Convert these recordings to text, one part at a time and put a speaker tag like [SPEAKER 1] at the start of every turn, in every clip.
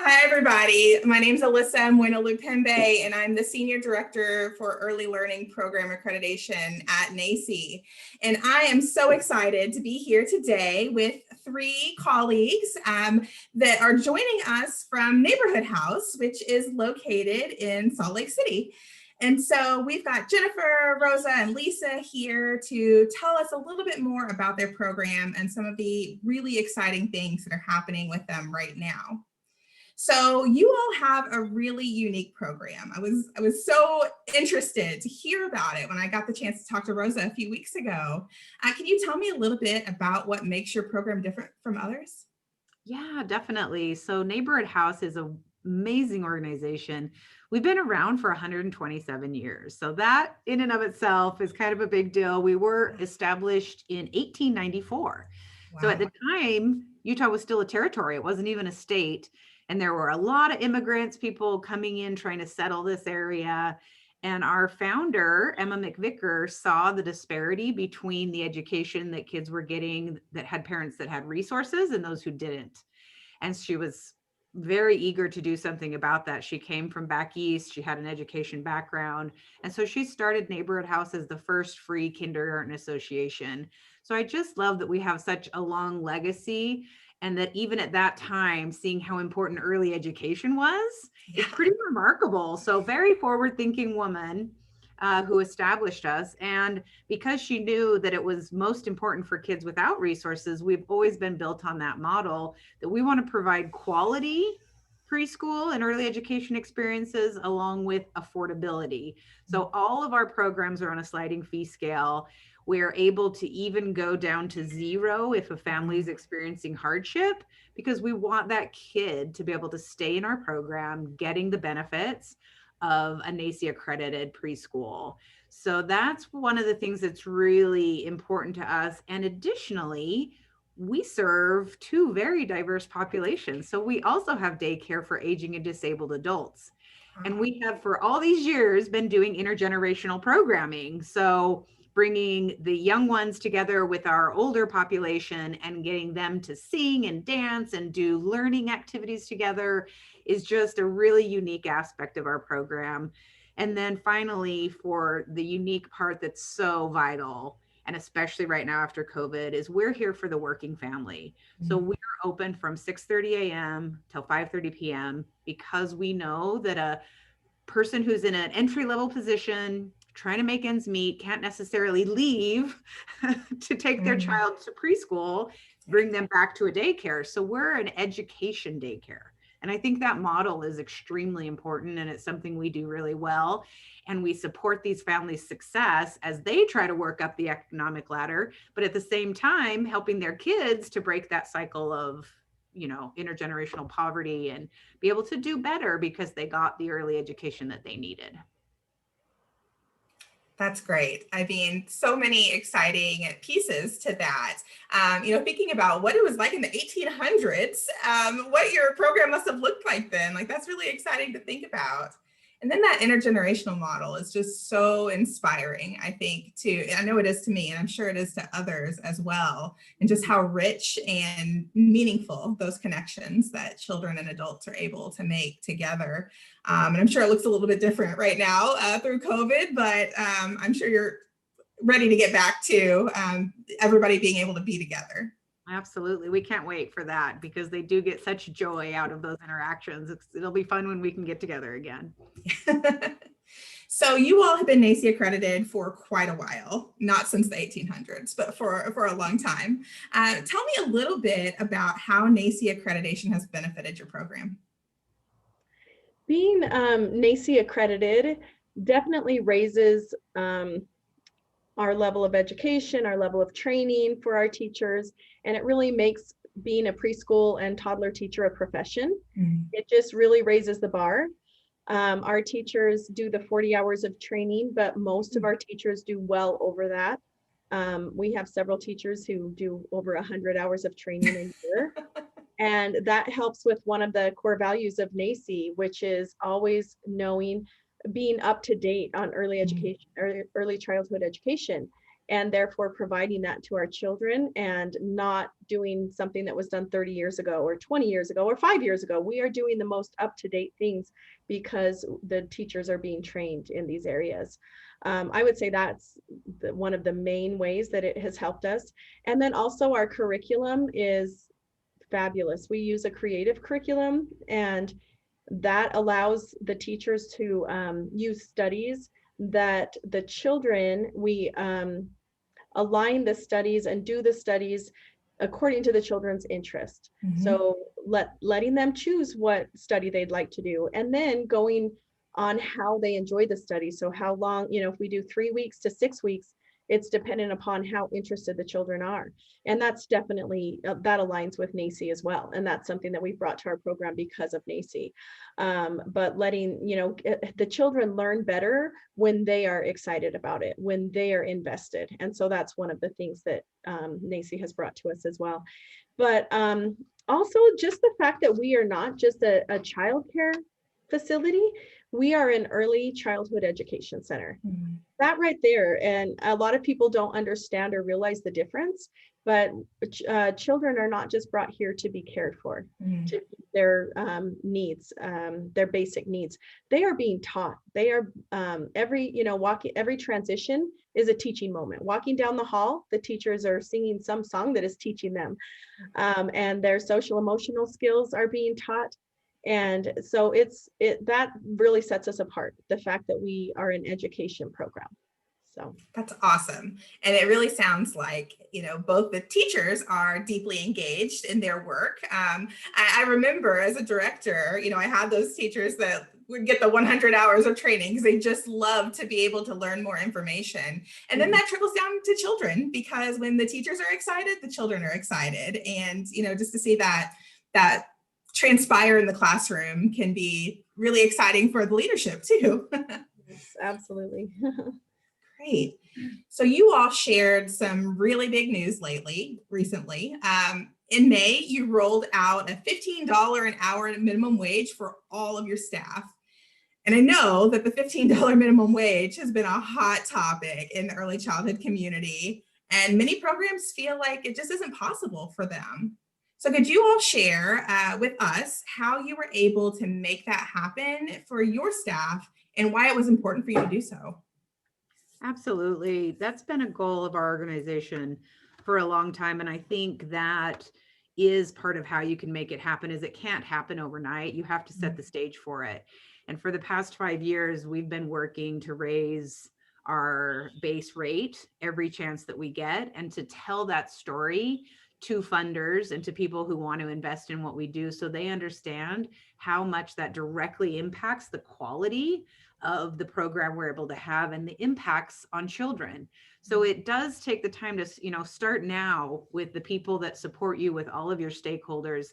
[SPEAKER 1] Hi, everybody. My name is Alyssa Moina Lupembe, and I'm the Senior Director for Early Learning Program Accreditation at NAC. And I am so excited to be here today with three colleagues that are joining us from Neighborhood House, which is located in Salt Lake City. And so we've got Jennifer, Rosa, and Lisa here to tell us a little bit more about their program and some of the really exciting things that are happening with them right now. So you all have a really unique program. I was so interested to hear about it when I got the chance to talk to Rosa a few weeks ago. Can you tell me a little bit about what makes your program different from others?
[SPEAKER 2] Yeah, definitely. So Neighborhood House is an amazing organization. We've been around for 127 years. So that in and of itself is kind of a big deal. We were established in 1894. So at
[SPEAKER 1] Wow.
[SPEAKER 2] the time, Utah was still a territory. It wasn't even a state. And there were a lot of immigrants, people coming in trying to settle this area. And our founder, Emma McVicker, saw the disparity between the education that kids were getting that had parents that had resources and those who didn't. And she was very eager to do something about that. She came from back east, she had an education background. And so she started Neighborhood House as the first free kindergarten association. So I just love that we have such a long legacy, and that even at that time, seeing how important early education was is pretty remarkable. So very forward thinking woman who established us. And because she knew that it was most important for kids without resources, we've always been built on that model that we want to provide quality preschool and early education experiences along with affordability. So all of our programs are on a sliding fee scale. We're able to even go down to zero if a family is experiencing hardship, because we want that kid to be able to stay in our program, getting the benefits of a NAC accredited preschool. So that's one of the things that's really important to us. And additionally, we serve two very diverse populations. So we also have daycare for aging and disabled adults. And we have for all these years been doing intergenerational programming. So bringing the young ones together with our older population and getting them to sing and dance and do learning activities together is just a really unique aspect of our program. And then finally, for the unique part that's so vital, and especially right now after COVID, is we're here for the working family. So we're open from 6:30 a.m. till 5:30 p.m. because we know that a person who's in an entry level position trying to make ends meet can't necessarily leave to take their child to preschool, bring them back to a daycare. So we're an education daycare. And I think that model is extremely important, and it's something we do really well. And we support these families' success as they try to work up the economic ladder, but at the same time, helping their kids to break that cycle of intergenerational poverty and be able to do better because they got the early education that they needed.
[SPEAKER 1] That's great. I mean, so many exciting pieces to that. Thinking about what it was like in the 1800s, what your program must have looked like then. Like, that's really exciting to think about. And then that intergenerational model is just so inspiring, I think, I know it is to me, and I'm sure it is to others as well, and just how rich and meaningful those connections that children and adults are able to make together. And I'm sure it looks a little bit different right now through COVID, but I'm sure you're ready to get back to everybody being able to be together.
[SPEAKER 2] Absolutely. We can't wait for that because they do get such joy out of those interactions. It'll be fun when we can get together again.
[SPEAKER 1] So you all have been NAC accredited for quite a while, not since the 1800s, but for a long time. Tell me a little bit about how NAC accreditation has benefited your program.
[SPEAKER 3] Being NAC accredited definitely raises our level of education, our level of training for our teachers, and it really makes being a preschool and toddler teacher a profession. It just really raises the bar. Our teachers do the 40 hours of training, but most of our teachers do well over that. We have several teachers who do over 100 hours of training a year. And that helps with one of the core values of NACI, which is always knowing, being up to date on early education, early childhood education. and therefore providing that to our children and not doing something that was done 30 years ago or 20 years ago or 5 years ago. We are doing the most up-to-date things because the teachers are being trained in these areas. I would say that's one of the main ways that it has helped us. And then also our curriculum is fabulous. We use a creative curriculum, and that allows the teachers to use studies that the children, we align the studies and do the studies according to the children's interest. So letting them choose what study they'd like to do, and then going on how they enjoy the study. So how long, you know, if we do 3 weeks to 6 weeks, it's dependent upon how interested the children are. And that's definitely, that aligns with NACC as well. And that's something that we've brought to our program because of NACC. But letting, you know, the children learn better when they are excited about it, when they are invested. And so that's one of the things that NACC has brought to us as well. But also just the fact that we are not just a childcare facility, we are an early childhood education center. That right there, and a lot of people don't understand or realize the difference, but children are not just brought here to be cared for, to meet their needs, their basic needs. They are being taught. They are every transition is a teaching moment. Walking down the hall, the teachers are singing some song that is teaching them, and their social emotional skills are being taught. And so that really sets us apart, the fact that we are an education program. So
[SPEAKER 1] that's awesome. And it really sounds like, you know, both the teachers are deeply engaged in their work. I remember as a director, you know, I had those teachers that would get the 100 hours of training because they just love to be able to learn more information. And then that trickles down to children, because when the teachers are excited, the children are excited. And, you know, just to see that transpire in the classroom can be really exciting for the leadership too.
[SPEAKER 3] Yes, absolutely.
[SPEAKER 1] Great. So you all shared some really big news recently. In May, you rolled out a $15 an hour minimum wage for all of your staff. And I know that the $15 minimum wage has been a hot topic in the early childhood community, and many programs feel like it just isn't possible for them. So could you all share with us how you were able to make that happen for your staff and why it was important for you to do so?
[SPEAKER 2] Absolutely. That's been a goal of our organization for a long time. And I think that is part of how you can make it happen. Is it can't happen overnight. You have to set the stage for it. And for the past 5 years, we've been working to raise our base rate every chance that we get, and to tell that story to funders and to people who want to invest in what we do, so they understand how much that directly impacts the quality of the program we're able to have and the impacts on children. So it does take the time to, you know, start now with the people that support you, with all of your stakeholders,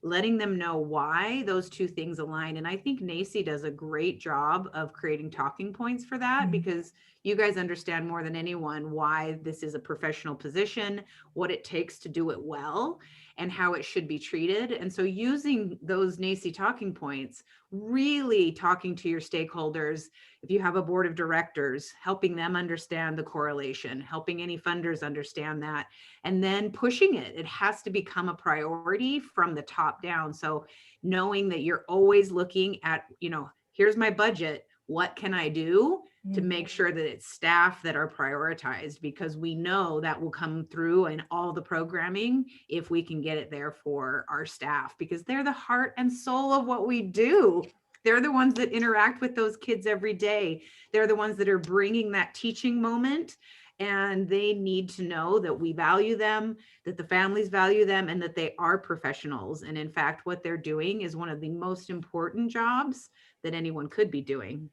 [SPEAKER 2] letting them know why those two things align. And I think NACC does a great job of creating talking points for that, because you guys understand more than anyone why this is a professional position, what it takes to do it well, and how it should be treated. And so using those NACC talking points, really talking to your stakeholders, if you have a board of directors, helping them understand the correlation, helping any funders understand that, and then pushing it. It has to become a priority from the top down. So knowing that you're always looking at, you know, here's my budget, what can I do to make sure that it's staff that are prioritized, because we know that will come through in all the programming if we can get it there for our staff, because they're the heart and soul of what we do. They're the ones that interact with those kids every day. They're the ones that are bringing that teaching moment, and they need to know that we value them, that the families value them, and that they are professionals. And in fact, what they're doing is one of the most important jobs that anyone could be doing.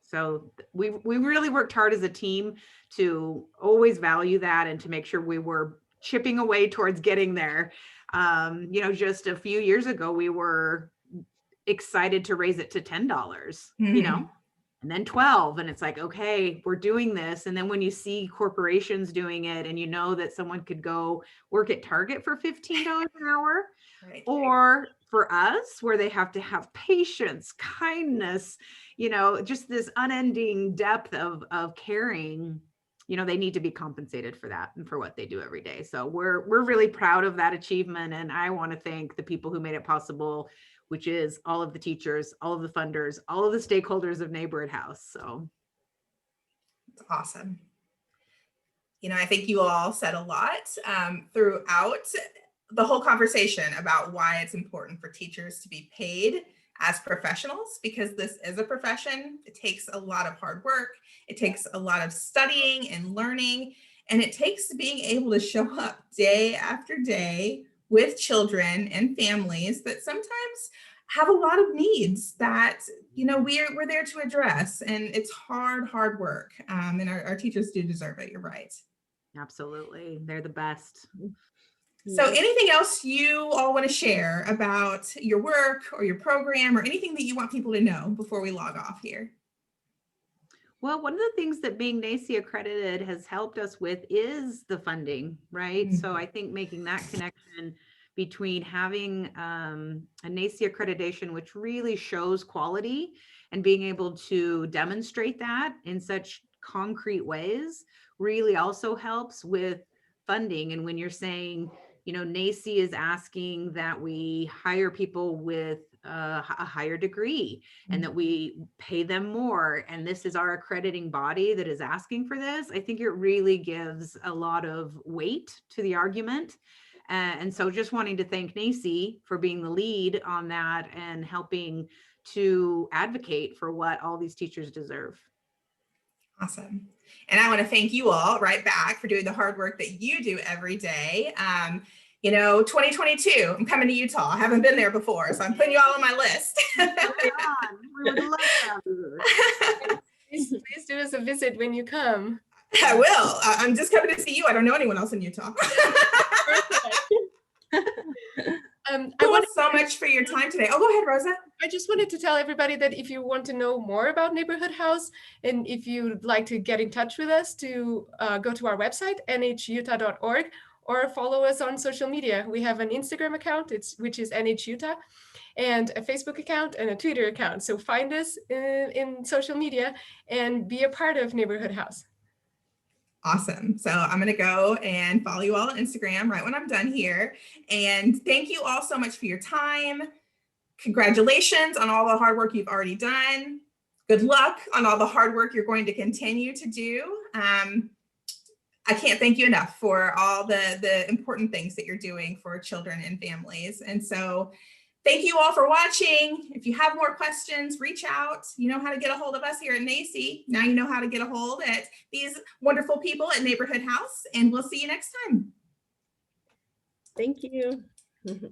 [SPEAKER 2] So we really worked hard as a team to always value that and to make sure we were chipping away towards getting there. You know, just a few years ago, we were excited to raise it to $10, you know, and then 12. And it's like, okay, we're doing this. And then when you see corporations doing it, and you know that someone could go work at Target for $15 an hour, right, or for us, where they have to have patience, kindness, you know, just this unending depth of caring, they need to be compensated for that and for what they do every day. So we're really proud of that achievement. And I want to thank the people who made it possible, which is all of the teachers, all of the funders, all of the stakeholders of Neighborhood House. So
[SPEAKER 1] it's awesome. I think you all said a lot throughout the whole conversation about why it's important for teachers to be paid as professionals, because this is a profession. It takes a lot of hard work. It takes a lot of studying and learning, and it takes being able to show up day after day with children and families that sometimes have a lot of needs that, we're there to address. And it's hard work. And our teachers do deserve it. You're right.
[SPEAKER 2] Absolutely. They're the best.
[SPEAKER 1] So anything else you all want to share about your work or your program or anything that you want people to know before we log off here?
[SPEAKER 2] Well, one of the things that being NAC accredited has helped us with is the funding, right? So I think making that connection between having a NAC accreditation, which really shows quality, and being able to demonstrate that in such concrete ways really also helps with funding. And when you're saying, NAC is asking that we hire people with a higher degree and that we pay them more, and this is our accrediting body that is asking for this, I think it really gives a lot of weight to the argument. And so just wanting to thank NAC for being the lead on that and helping to advocate for what all these teachers deserve.
[SPEAKER 1] Awesome. And I want to thank you all right back for doing the hard work that you do every day. 2022, I'm coming to Utah. I haven't been there before, so I'm putting you all on my list.
[SPEAKER 2] We would love to have you.
[SPEAKER 4] Please do us a visit when you come.
[SPEAKER 1] I will. I'm just coming to see you. I don't know anyone else in Utah. Thank you so much for your time today. Oh, go ahead, Rosa.
[SPEAKER 4] I just wanted to tell everybody that if you want to know more about Neighborhood House, and if you'd like to get in touch with us, to go to our website, nhutah.org, or follow us on social media. We have an Instagram account, which is NHUtah, and a Facebook account and a Twitter account. So find us in social media and be a part of Neighborhood House.
[SPEAKER 1] Awesome. So I'm going to go and follow you all on Instagram right when I'm done here. And thank you all so much for your time. Congratulations on all the hard work you've already done. Good luck on all the hard work you're going to continue to do. I can't thank you enough for all the important things that you're doing for children and families. And so thank you all for watching. If you have more questions, reach out. You know how to get a hold of us here at NAC. Now you know how to get a hold at these wonderful people at Neighborhood House, and we'll see you next time.
[SPEAKER 3] Thank you.